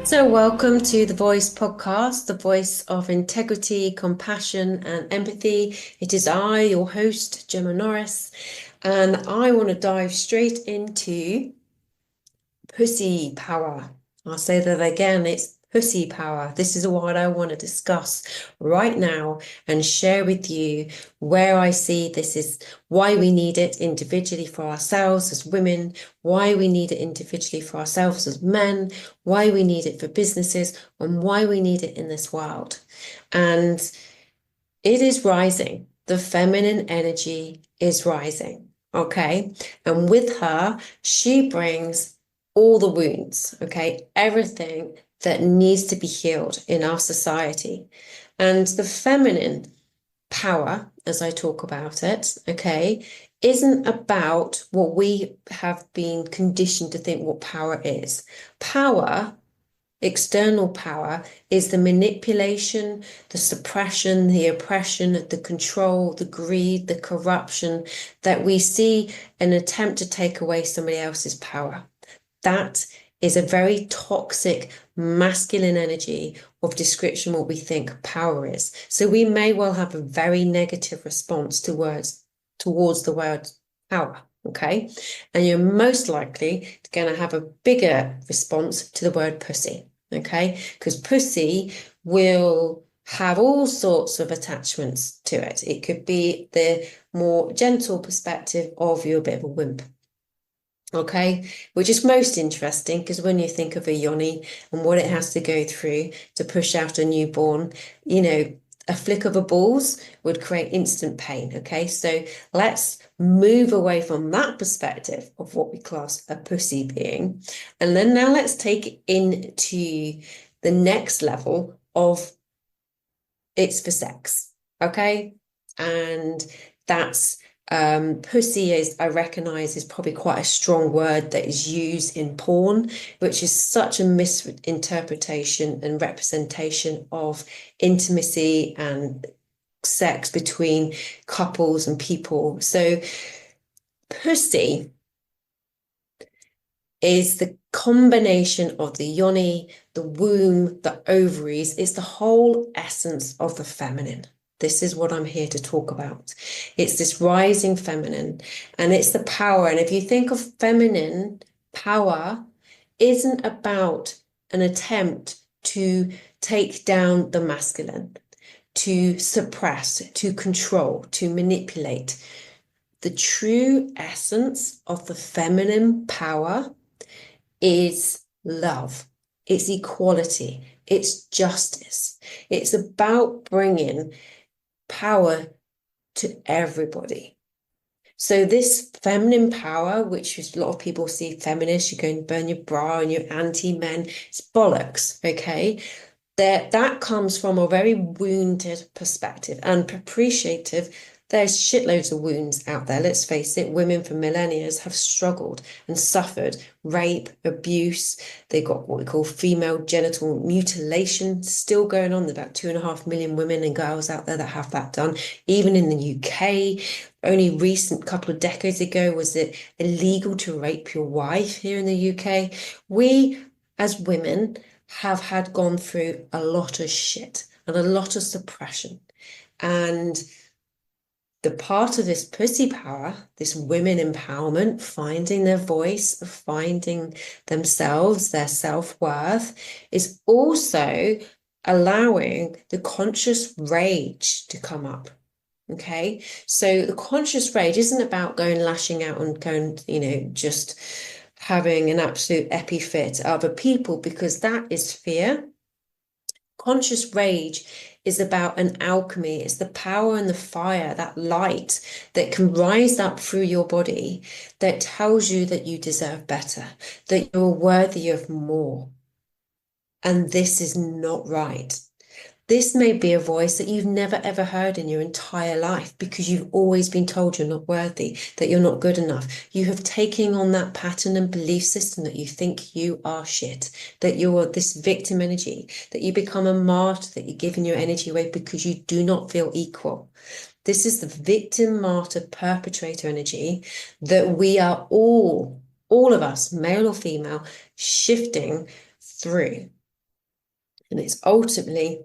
So, welcome to the Voice podcast, the voice of integrity, compassion, and empathy. It is I, your host, Gemma Norris, and I want to dive straight into pussy power. I'll say that again, it's pussy power. This is what I want to discuss right now and share with you where I see this is why we need it individually for ourselves as women, why we need it individually for ourselves as men, why we need it for businesses, and why we need it in this world. And it is rising. The feminine energy is rising. Okay. And with her, she brings all the wounds, okay, everything that needs to be healed in our society. And the feminine power, as I talk about it, okay, isn't about what we have been conditioned to think what power is. Power, external power, is the manipulation, the suppression, the oppression, the control, the greed, the corruption that we see an attempt to take away somebody else's power. That is a very toxic masculine energy of description what we think power is. So we may well have a very negative response towards the word power, okay? And you're most likely going to have a bigger response to the word pussy, okay? Because pussy will have all sorts of attachments to it. It could be the more gentle perspective of you're a bit of a wimp. Okay, which is most interesting because when you think of a yoni and what it has to go through to push out a newborn, a flick of a balls would create instant pain. Okay, so let's move away from that perspective of what we class a pussy being. And then now let's take it into the next level of it's for sex. Okay, and that's pussy is, I recognize, is probably quite a strong word that is used in porn, which is such a misinterpretation and representation of intimacy and sex between couples and people. So pussy is the combination of the yoni, the womb, the ovaries. It's the whole essence of the feminine. This is what I'm here to talk about. It's this rising feminine, and it's the power. And if you think of feminine power, isn't about an attempt to take down the masculine, to suppress, to control, to manipulate. The true essence of the feminine power is love. It's equality. It's justice. It's about bringing power to everybody. So this feminine power, which is a lot of people see feminist, you go and burn your bra and you're anti-men, it's bollocks, okay? That comes from a very wounded perspective and appreciative. There's shitloads of wounds out there. Let's face it, women for millennia have struggled and suffered rape, abuse. They've got what we call female genital mutilation still going on. There's about 2.5 million women and girls out there that have that done. Even in the UK, only recent couple of decades ago was it illegal to rape your wife here in the UK. We, as women, have had gone through a lot of shit and a lot of suppression. And the part of this pussy power, this women empowerment, finding their voice, finding themselves, their self-worth, is also allowing the conscious rage to come up. Okay, so the conscious rage isn't about going lashing out and going, just having an absolute epi fit at other people, because that is fear. Conscious rage is about an alchemy. It's the power and the fire, that light that can rise up through your body that tells you that you deserve better, that you're worthy of more. And this is not right. This may be a voice that you've never ever heard in your entire life because you've always been told you're not worthy, that you're not good enough. You have taken on that pattern and belief system that you think you are shit, that you're this victim energy, that you become a martyr, that you're giving your energy away because you do not feel equal. This is the victim, martyr, perpetrator energy that we are all of us, male or female, shifting through. And it's ultimately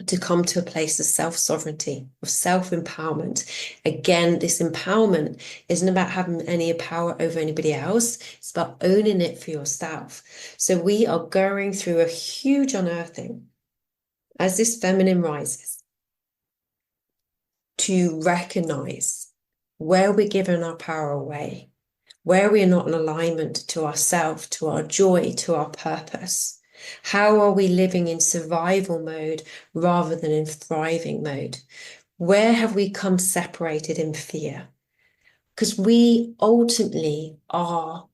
to come to a place of self-sovereignty, of self-empowerment. Again, this empowerment isn't about having any power over anybody else. It's about owning it for yourself. So we are going through a huge unearthing as this feminine rises to recognize where we're giving our power away, where we are not in alignment to ourself, to our joy, to our purpose. How are we living in survival mode rather than in thriving mode? Where have we come separated in fear? Because we ultimately are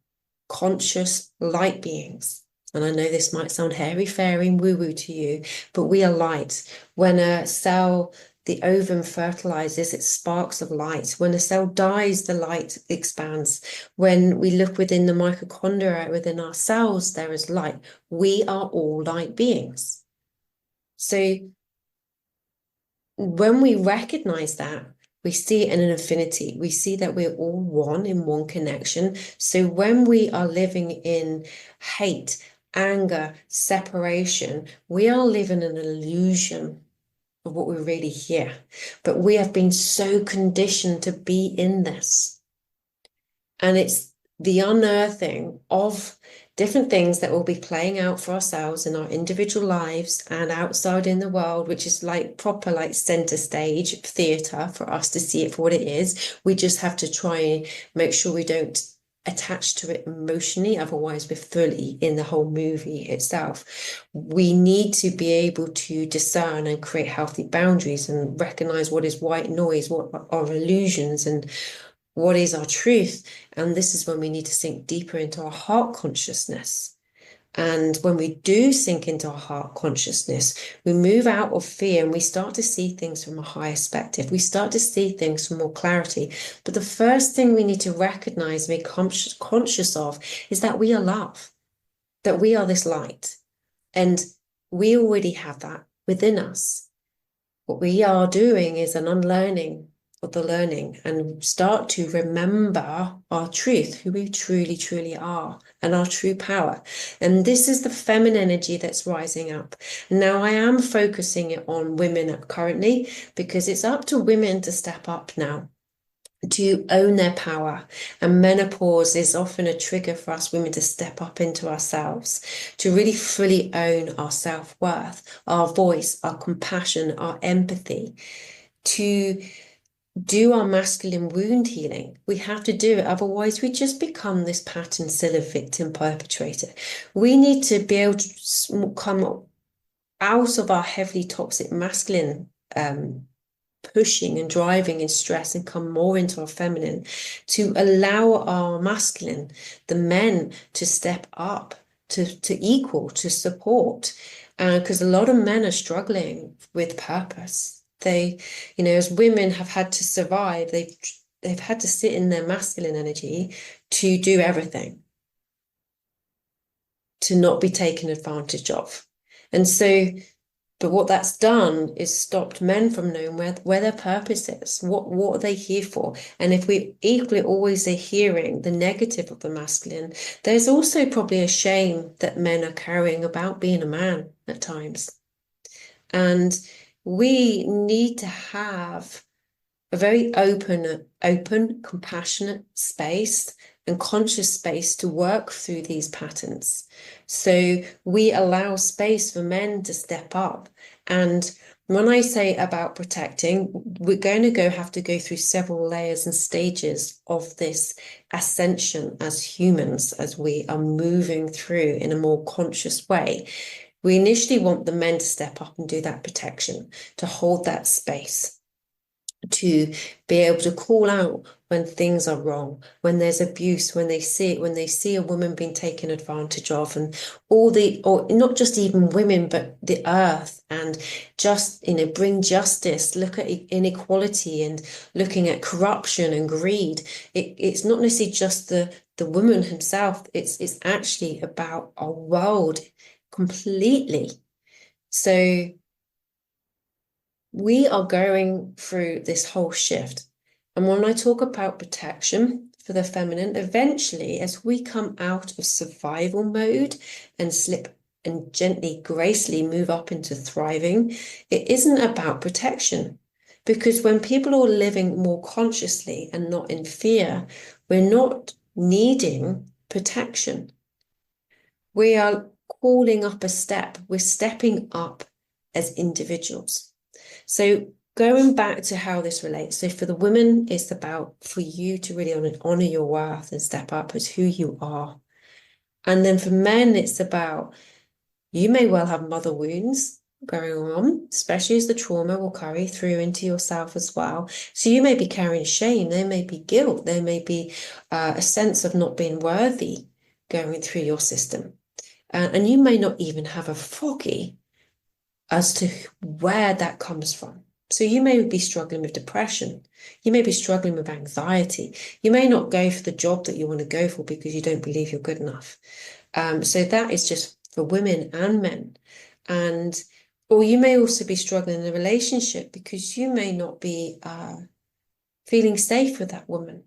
conscious light beings. And I know this might sound hairy-fairy and woo-woo to you, but we are light. When a cell, the ovum fertilizes, it sparks of light. When a cell dies, the light expands. When we look within the mitochondria within our cells, there is light. We are all light beings. So when we recognize that, we see it in an infinity. We see that we're all one in one connection. So when we are living in hate, anger, separation, we are living an illusion of what we're really here. But we have been so conditioned to be in this. And it's the unearthing of different things that will be playing out for ourselves in our individual lives and outside in the world, which is like proper like center stage theater for us to see it for what it is. We just have to try and make sure we don't attach to it emotionally, otherwise we're fully in the whole movie itself. We need to be able to discern and create healthy boundaries and recognize what is white noise, what are illusions, and what is our truth. And this is when we need to sink deeper into our heart consciousness. And when we do sink into our heart consciousness, we move out of fear and we start to see things from a higher perspective. We start to see things from more clarity. But the first thing we need to recognize and be conscious of is that we are love, that we are this light. And we already have that within us. What we are doing is an unlearning of the learning and start to remember our truth, who we truly, truly are, and our true power. And this is the feminine energy that's rising up. Now, I am focusing it on women currently because it's up to women to step up now, to own their power. And menopause is often a trigger for us women to step up into ourselves, to really fully own our self-worth, our voice, our compassion, our empathy, to do our masculine wound healing. We have to do it, otherwise we just become this pattern seller victim perpetrator. We need to be able to come out of our heavily toxic masculine pushing and driving and stress and come more into our feminine, to allow our masculine, the men, to step up, to equal, to support. Because a lot of men are struggling with purpose. They, as women have had to survive, they've had to sit in their masculine energy to do everything, to not be taken advantage of. And so, but what that's done is stopped men from knowing where their purpose is, what are they here for? And if we equally always are hearing the negative of the masculine, there's also probably a shame that men are carrying about being a man at times. And we need to have a very open, compassionate space and conscious space to work through these patterns. So we allow space for men to step up. And when I say about protecting, we're going to have to go through several layers and stages of this ascension as humans, as we are moving through in a more conscious way. We initially want the men to step up and do that protection, to hold that space, to be able to call out when things are wrong, when there's abuse, when they see a woman being taken advantage of, and or not just even women, but the earth, and just, bring justice, look at inequality and looking at corruption and greed. It's not necessarily just the woman himself, it's actually about our world completely. So we are going through this whole shift. And when I talk about protection for the feminine, eventually, as we come out of survival mode and slip and gently, gracefully move up into thriving, it isn't about protection. Because when people are living more consciously and not in fear, we're not needing protection. We are calling up a step. We're stepping up as individuals. So going back to how this relates. So for the women, it's about for you to really honor your worth and step up as who you are. And then for men, it's about you may well have mother wounds going on, especially as the trauma will carry through into yourself as well. So you may be carrying shame, there may be guilt, there may be a sense of not being worthy going through your system. And you may not even have a foggy as to where that comes from. So you may be struggling with depression. You may be struggling with anxiety. You may not go for the job that you want to go for because you don't believe you're good enough. So that is just for women and men. And or you may also be struggling in a relationship because you may not be feeling safe with that woman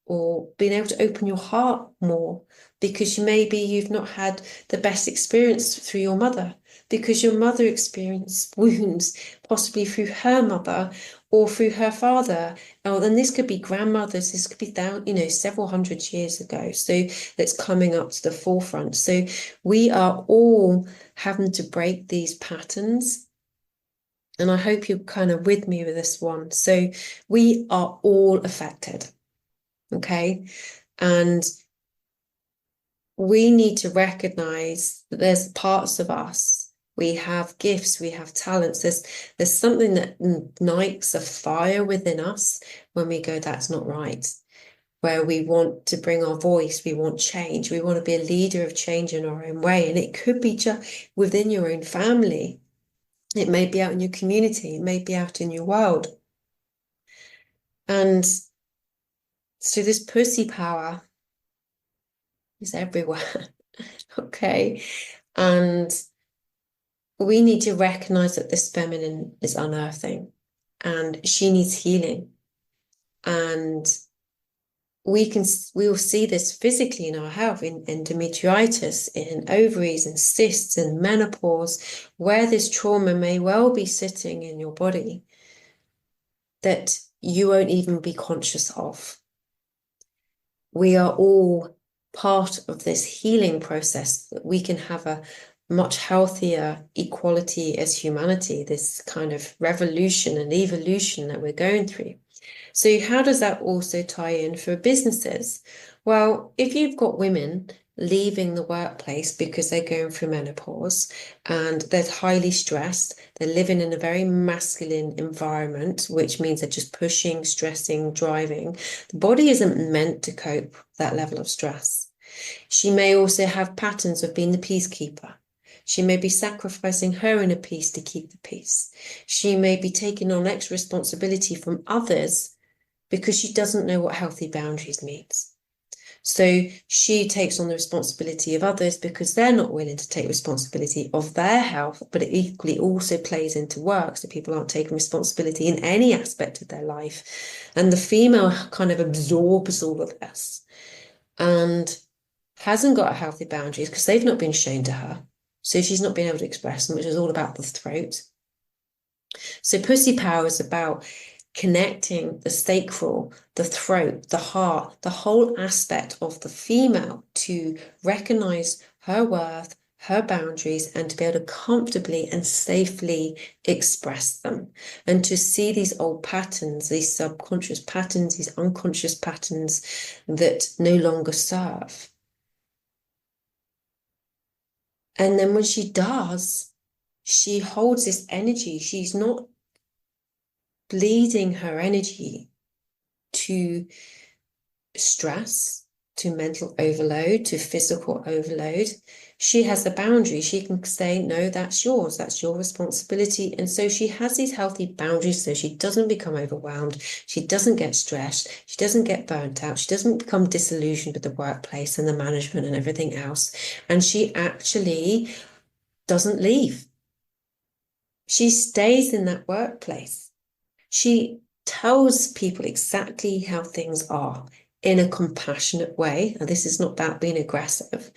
or being able to open your heart more because maybe you've not had the best experience through your mother because your mother experienced wounds possibly through her mother or through her father. Oh, and this could be grandmothers, this could be down, several hundred years ago. So that's coming up to the forefront. So we are all having to break these patterns. And I hope you're kind of with me with this one. So we are all affected, okay? And we need to recognize that there's parts of us, we have gifts, we have talents. There's something that ignites a fire within us when we go, that's not right. Where we want to bring our voice, we want change, we want to be a leader of change in our own way. And it could be just within your own family. It may be out in your community, it may be out in your world. And so this pussy power is everywhere, okay? And we need to recognize that this feminine is unearthing and she needs healing. And we will see this physically in our health, in endometritis, in ovaries and cysts and menopause, where this trauma may well be sitting in your body that you won't even be conscious of. We are all part of this healing process that we can have a much healthier equality as humanity, this kind of revolution and evolution that we're going through. So how does that also tie in for businesses? Well, if you've got women leaving the workplace because they're going through menopause and they're highly stressed, they're living in a very masculine environment, which means they're just pushing, stressing, driving. The body isn't meant to cope with that level of stress. She may also have patterns of being the peacekeeper. She may be sacrificing her inner peace to keep the peace. She may be taking on extra responsibility from others because she doesn't know what healthy boundaries means. So she takes on the responsibility of others because they're not willing to take responsibility of their health, but it equally also plays into work. So people aren't taking responsibility in any aspect of their life. And the female kind of absorbs all of this and hasn't got healthy boundaries because they've not been shown to her. So she's not been able to express them, which is all about the throat. So pussy power is about connecting the sacral, the throat, the heart, the whole aspect of the female to recognize her worth, her boundaries, and to be able to comfortably and safely express them. And to see these old patterns, these subconscious patterns, these unconscious patterns that no longer serve. And then when she does, she holds this energy. She's not bleeding her energy to stress, to mental overload, to physical overload. She has the boundary. She can say, no, that's yours. That's your responsibility. And so she has these healthy boundaries so she doesn't become overwhelmed. She doesn't get stressed. She doesn't get burnt out. She doesn't become disillusioned with the workplace and the management and everything else. And she actually doesn't leave. She stays in that workplace. She tells people exactly how things are in a compassionate way. And this is not about being aggressive.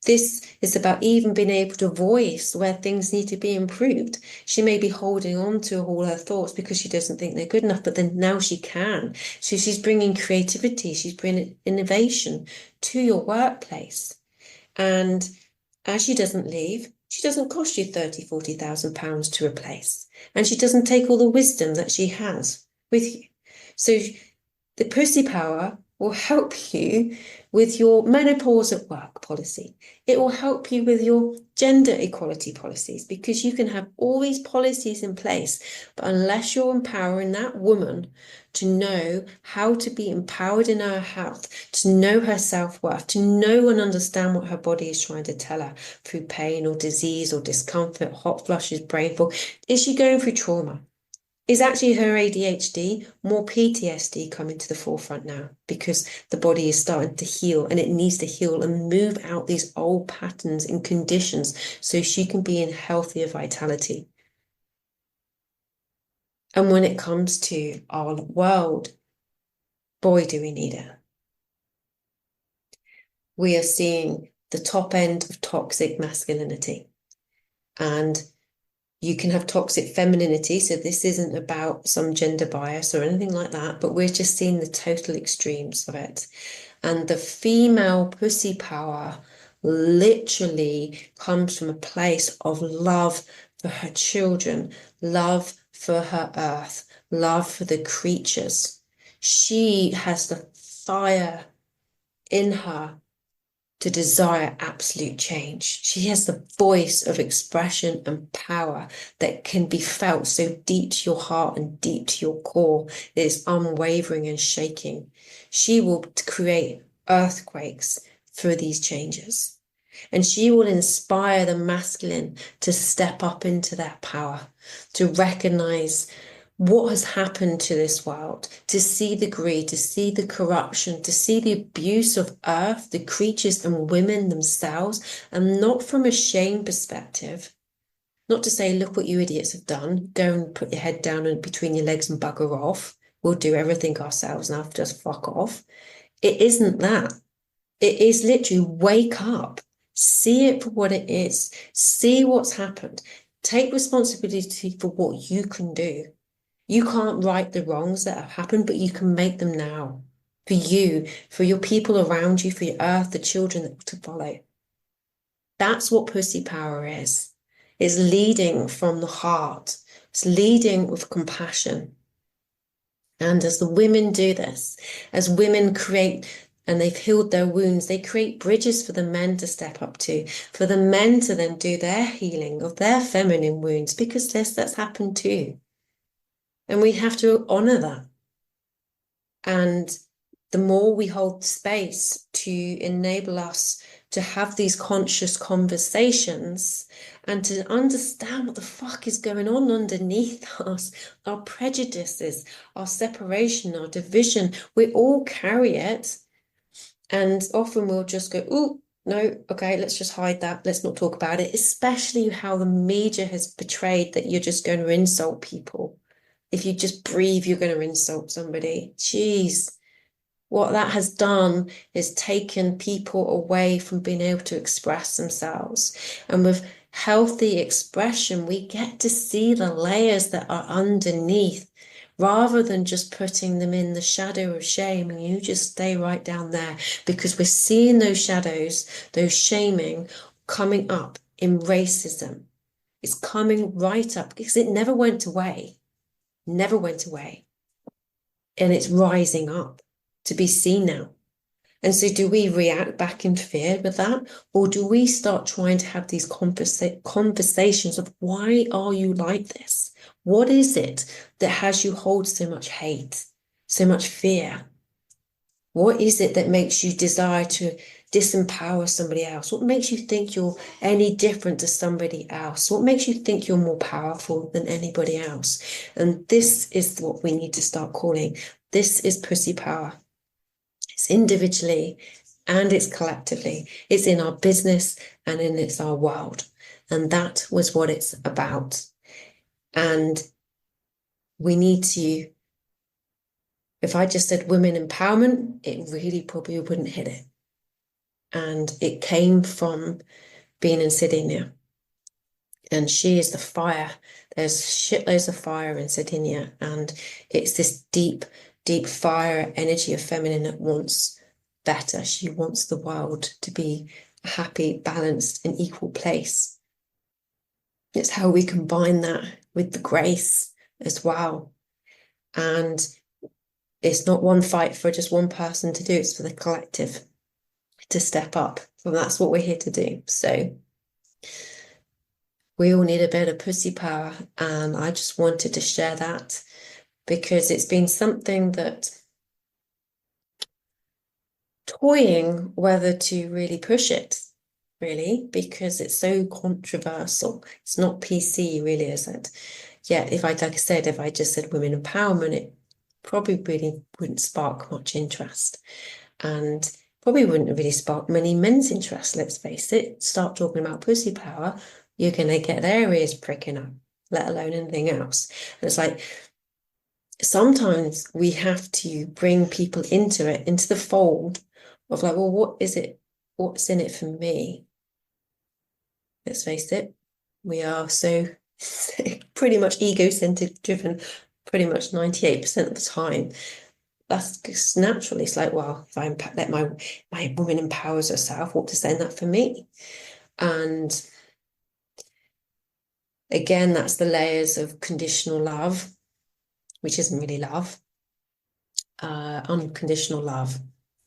This is about even being able to voice where things need to be improved. She may be holding on to all her thoughts because she doesn't think they're good enough, but then now she can. So she's bringing creativity, she's bringing innovation to your workplace. And as she doesn't leave, she doesn't cost you 30, 40,000 pounds to replace. And she doesn't take all the wisdom that she has with you. So the pussy power will help you with your menopause at work policy. It will help you with your gender equality policies, because you can have all these policies in place, but unless you're empowering that woman to know how to be empowered in her health, to know her self-worth, to know and understand what her body is trying to tell her through pain or disease or discomfort, hot flushes, brain fog. Is she going through trauma? Is actually her ADHD, more PTSD coming to the forefront now, because the body is starting to heal, and it needs to heal and move out these old patterns and conditions so she can be in healthier vitality. And when it comes to our world, boy, do we need it. We are seeing the top end of toxic masculinity, and you can have toxic femininity. So this isn't about some gender bias or anything like that, but we're just seeing the total extremes of it. And the female pussy power literally comes from a place of love for her children, love for her earth, love for the creatures. She has the fire in her to desire absolute change. She has the voice of expression and power that can be felt so deep to your heart and deep to your core. It is unwavering and shaking. She will create earthquakes through these changes. And she will inspire the masculine to step up into that power, to recognize what has happened to this world, to see the greed, to see the corruption, to see the abuse of earth, the creatures and women themselves, and not from a shame perspective. Not to say, look what you idiots have done, go and put your head down and between your legs and bugger off. We'll do everything ourselves now, just fuck off. It isn't that. It is literally wake up, see it for what it is, see what's happened, take responsibility for what you can do. You can't right the wrongs that have happened, but you can make them now. For you, for your people around you, for your earth, the children to follow. That's what pussy power is. It's leading from the heart. It's leading with compassion. And as the women do this, as women create, and they've healed their wounds, they create bridges for the men to step up to, for the men to then do their healing of their feminine wounds, because that's happened too. And we have to honor that. And the more we hold space to enable us to have these conscious conversations and to understand what the fuck is going on underneath us, our prejudices, our separation, our division, we all carry it. And often we'll just go, oh, no, okay, let's just hide that. Let's not talk about it, especially how the media has portrayed that you're just going to insult people. If you just breathe, you're going to insult somebody. Jeez. What that has done is taken people away from being able to express themselves. And with healthy expression, we get to see the layers that are underneath, rather than just putting them in the shadow of shame. And you just stay right down there, because we're seeing those shadows, those shaming coming up in racism. It's coming right up because it never went away. Never went away. And it's rising up to be seen now. And so do we react back in fear with that? Or do we start trying to have these conversations of, why are you like this? What is it that has you hold so much hate, so much fear? What is it that makes you desire to disempower somebody else? What makes you think you're any different to somebody else? What makes you think you're more powerful than anybody else? And this is what we need to start calling. This is pussy power. It's individually and it's collectively. It's in our business and it's our world. And that was what it's about. And we need to If I just said women empowerment, it really probably wouldn't hit it. And it came from being in Sardinia. And she is the fire. There's shitloads of fire in Sardinia. And it's this deep, deep fire energy of feminine that wants better. She wants the world to be a happy, balanced, and equal place. It's how we combine that with the grace as well. And it's not one fight for just one person to do, it's for the collective to step up. And that's what we're here to do. So we all need a bit of pussy power. And I just wanted to share that because it's been something that toying whether to really push it, really, because it's so controversial. It's not PC, really, is it? Yeah, like I said, if I just said women empowerment, it probably really wouldn't spark much interest. And probably wouldn't really spark many men's interest, let's face it. Start talking about pussy power, you're going to get their ears pricking up, let alone anything else. And it's like, sometimes we have to bring people into it, into the fold of like, well, what is it? What's in it for me? Let's face it, we are so pretty much ego-centered driven pretty much 98% of the time. That's just naturally, it's like, well, if I let my woman empowers herself, what does then that for me? And again, that's the layers of conditional love, which isn't really love. Unconditional love,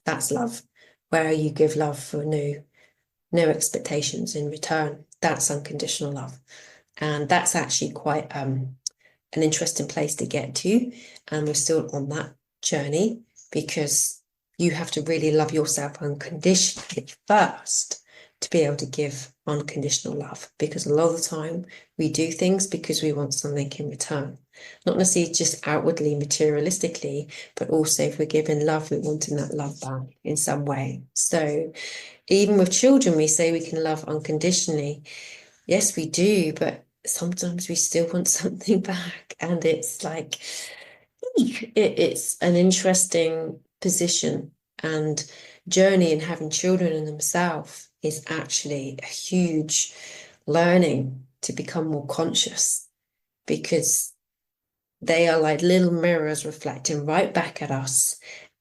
that's love, where you give love for no expectations in return. That's unconditional love. And that's actually quite an interesting place to get to. And we're still on that journey because you have to really love yourself unconditionally first to be able to give unconditional love. Because a lot of the time we do things because we want something in return. Not necessarily just outwardly, materialistically, but also if we're giving love, we're wanting that love back in some way. So even with children, we say we can love unconditionally. Yes, we do, but sometimes we still want something back. And it's like, it's an interesting position and journey in having children in themselves is actually a huge learning to become more conscious because they are like little mirrors reflecting right back at us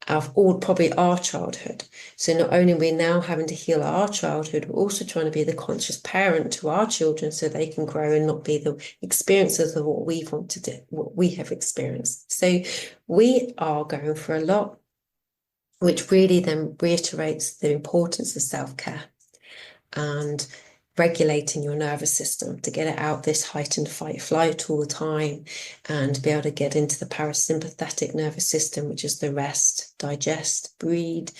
of all probably our childhood. So not only are we now having to heal our childhood, we're also trying to be the conscious parent to our children so they can grow and not be the experiencers of what we want to do, what we have experienced. So we are going for a lot, which really then reiterates the importance of self-care and regulating your nervous system to get it out this heightened fight flight all the time and be able to get into the parasympathetic nervous system, which is the rest, digest, breathe.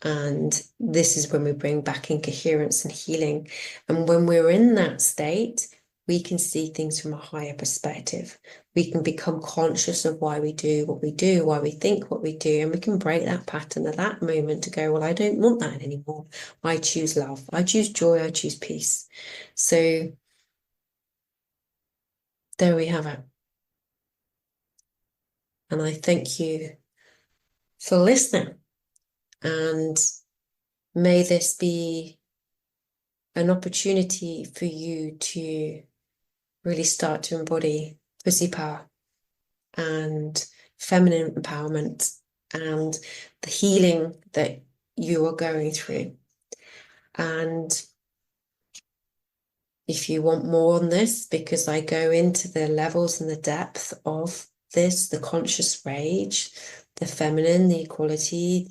And this is when we bring back incoherence and healing. And when we're in that state, we can see things from a higher perspective. We can become conscious of why we do what we do, why we think what we do, and we can break that pattern at that moment to go, well, I don't want that anymore. I choose love, I choose joy, I choose peace. So there we have it. And I thank you for listening. And may this be an opportunity for you to really start to embody pussy power and feminine empowerment and the healing that you are going through. And if you want more on this, because I go into the levels and the depth of this, the conscious rage, the feminine, the equality,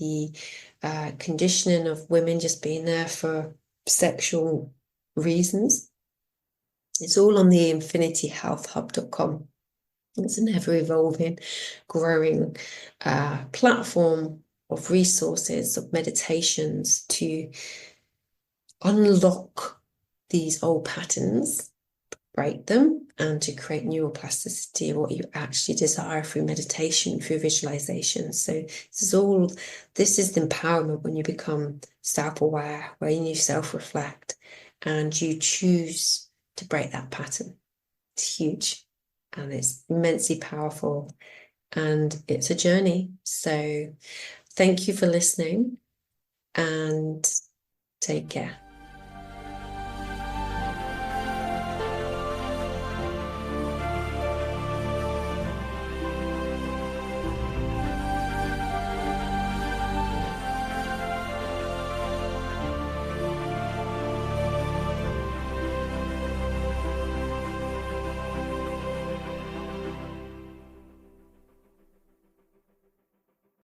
the conditioning of women just being there for sexual reasons, it's all on the infinityhealthhub.com. It's an ever-evolving, growing platform of resources, of meditations to unlock these old patterns, break them, and to create neuroplasticity of what you actually desire through meditation, through visualization. So this is the empowerment when you become self-aware, when you self-reflect, and you choose to break that pattern. It's huge. And it's immensely powerful. and it's a journey. So thank you for listening and take care.